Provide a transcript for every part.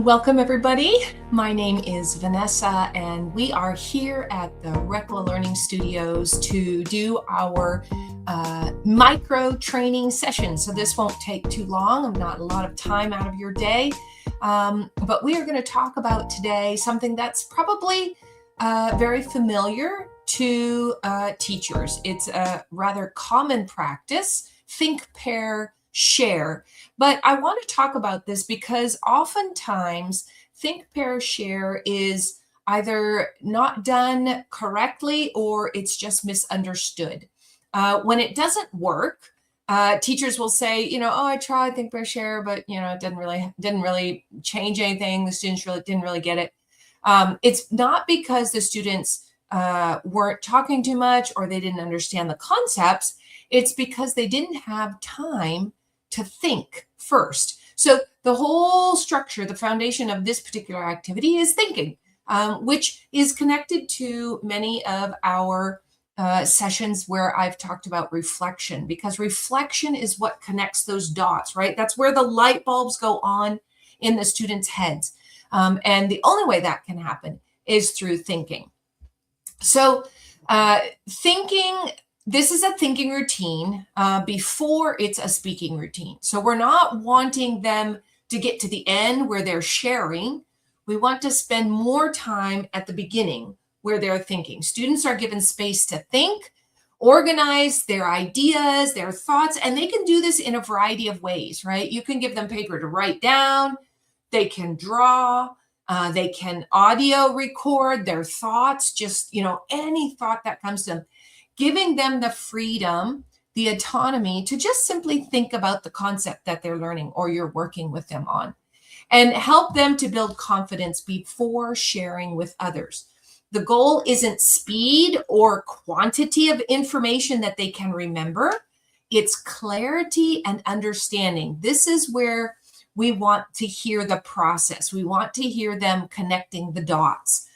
Welcome, everybody. My name is Vanessa, and we are here at the Rekla Learning Studios to do our micro training session. So this won't take too long. Not a lot of time out of your day, but we are going to talk about today something that's probably very familiar to teachers. It's a rather common practice: think, pair, share. But I want to talk about this because oftentimes think, pair, share is either not done correctly or it's just misunderstood. When it doesn't work, teachers will say, oh, I tried think, pair, share, but it didn't really change anything. The students really didn't really get it. It's not because the students weren't talking too much or they didn't understand the concepts. It's because they didn't have time to think first. So the whole structure, the foundation of this particular activity is thinking, which is connected to many of our sessions where I've talked about reflection, because reflection is what connects those dots, right? That's where the light bulbs go on in the students' heads. And the only way that can happen is through thinking. So thinking, this is a thinking routine before it's a speaking routine. So we're not wanting them to get to the end where they're sharing. We want to spend more time at the beginning where they're thinking. Students are given space to think, organize their ideas, their thoughts, and they can do this in a variety of ways, right? You can give them paper to write down. They can draw. They can audio record their thoughts, just, any thought that comes to them. Giving them the freedom, the autonomy to just simply think about the concept that they're learning or you're working with them on, and help them to build confidence before sharing with others. The goal isn't speed or quantity of information that they can remember. It's clarity and understanding. This is where we want to hear the process. We want to hear them connecting the dots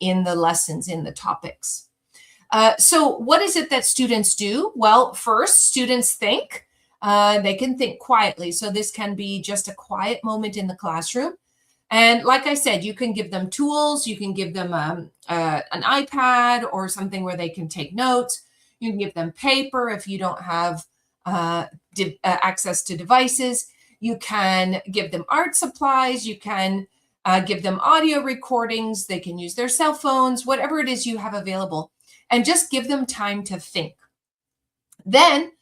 in the lessons, in the topics. So what is it that students do? Well, first, students think. They can think quietly. So this can be just a quiet moment in the classroom. And like I said, you can give them tools. You can give them an iPad or something where they can take notes. You can give them paper if you don't have access to devices. You can give them art supplies. You can give them audio recordings. They can use their cell phones, whatever it is you have available, and just give them time to think. Then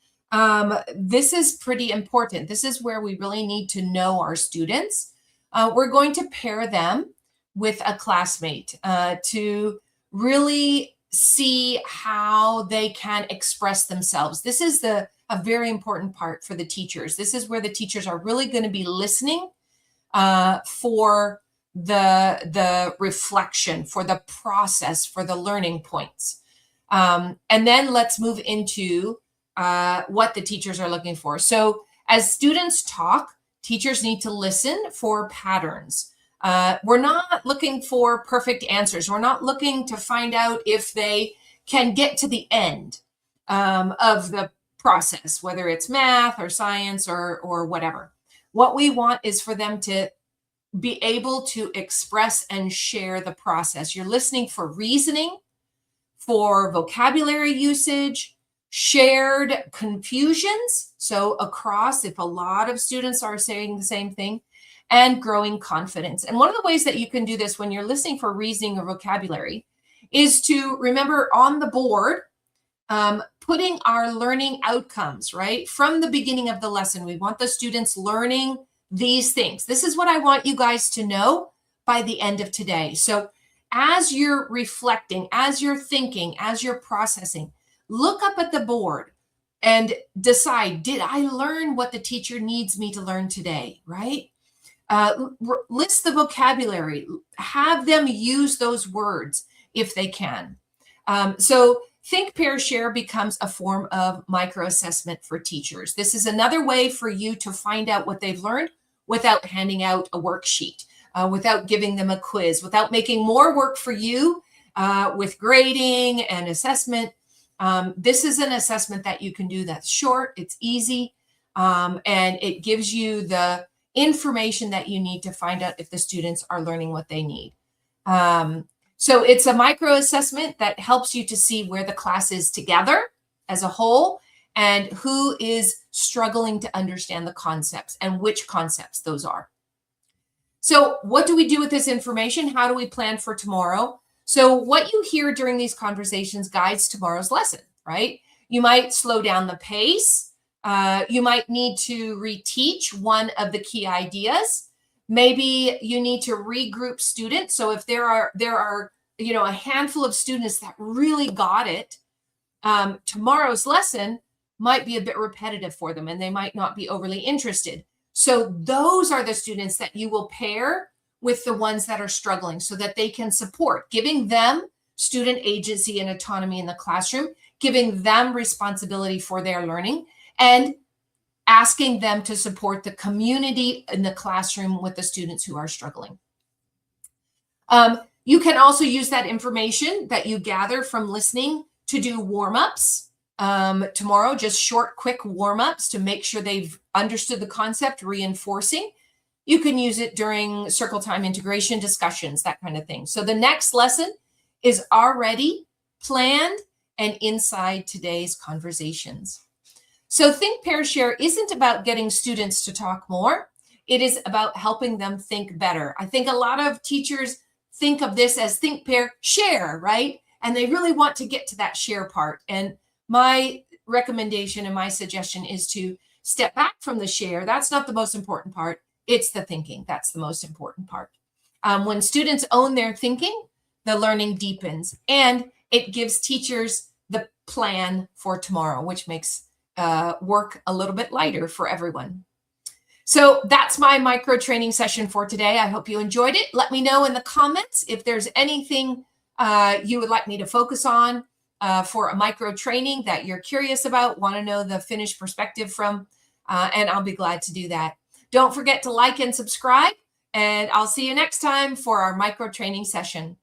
this is pretty important. This is where we really need to know our students. We're going to pair them with a classmate to really see how they can express themselves. This is a very important part for the teachers. This is where the teachers are really going to be listening for the reflection, for the process, for the learning points. And then let's move into what the teachers are looking for. So as students talk, teachers need to listen for patterns. We're not looking for perfect answers. We're not looking to find out if they can get to the end of the process, whether it's math or science or whatever. What we want is for them to be able to express and share the process. You're listening for reasoning, for vocabulary usage, shared confusions, so across, if a lot of students are saying the same thing, and growing confidence. And one of the ways that you can do this when you're listening for reasoning or vocabulary is to remember on the board, putting our learning outcomes, right? From the beginning of the lesson, we want the students learning these things. This is what I want you guys to know by the end of today. So as you're reflecting, as you're thinking, as you're processing, look up at the board and decide, did I learn what the teacher needs me to learn today, right? List the vocabulary, have them use those words if they can. So think, pair, share becomes a form of micro-assessment for teachers. This is another way for you to find out what they've learned without handing out a worksheet, without giving them a quiz, without making more work for you with grading and assessment. This is an assessment that you can do that's short, it's easy, and it gives you the information that you need to find out if the students are learning what they need. So it's a micro assessment that helps you to see where the class is together as a whole and who is struggling to understand the concepts and which concepts those are. So what do we do with this information? How do we plan for tomorrow? So what you hear during these conversations guides tomorrow's lesson, right? You might slow down the pace. You might need to reteach one of the key ideas. Maybe you need to regroup students. So if there are a handful of students that really got it, tomorrow's lesson might be a bit repetitive for them and they might not be overly interested. So those are the students that you will pair with the ones that are struggling so that they can support, giving them student agency and autonomy in the classroom, giving them responsibility for their learning, and asking them to support the community in the classroom with the students who are struggling. You can also use that information that you gather from listening to do warm-ups tomorrow, just short, quick warm-ups to make sure they've understood the concept, reinforcing. You can use it during circle time integration discussions, that kind of thing. So the next lesson is already planned and inside today's conversations. So Think, Pair, Share isn't about getting students to talk more. It is about helping them think better. I think a lot of teachers think of this as think, pair, share, right? And they really want to get to that share part. And my recommendation and my suggestion is to step back from the share. That's not the most important part. It's the thinking. That's the most important part. When students own their thinking, the learning deepens and it gives teachers the plan for tomorrow, which makes work a little bit lighter for everyone. So that's my micro training session for today. I hope you enjoyed it. Let me know in the comments if there's anything you would like me to focus on for a micro training that you're curious about, want to know the Finnish perspective from, and I'll be glad to do that. Don't forget to like and subscribe, and I'll see you next time for our micro training session.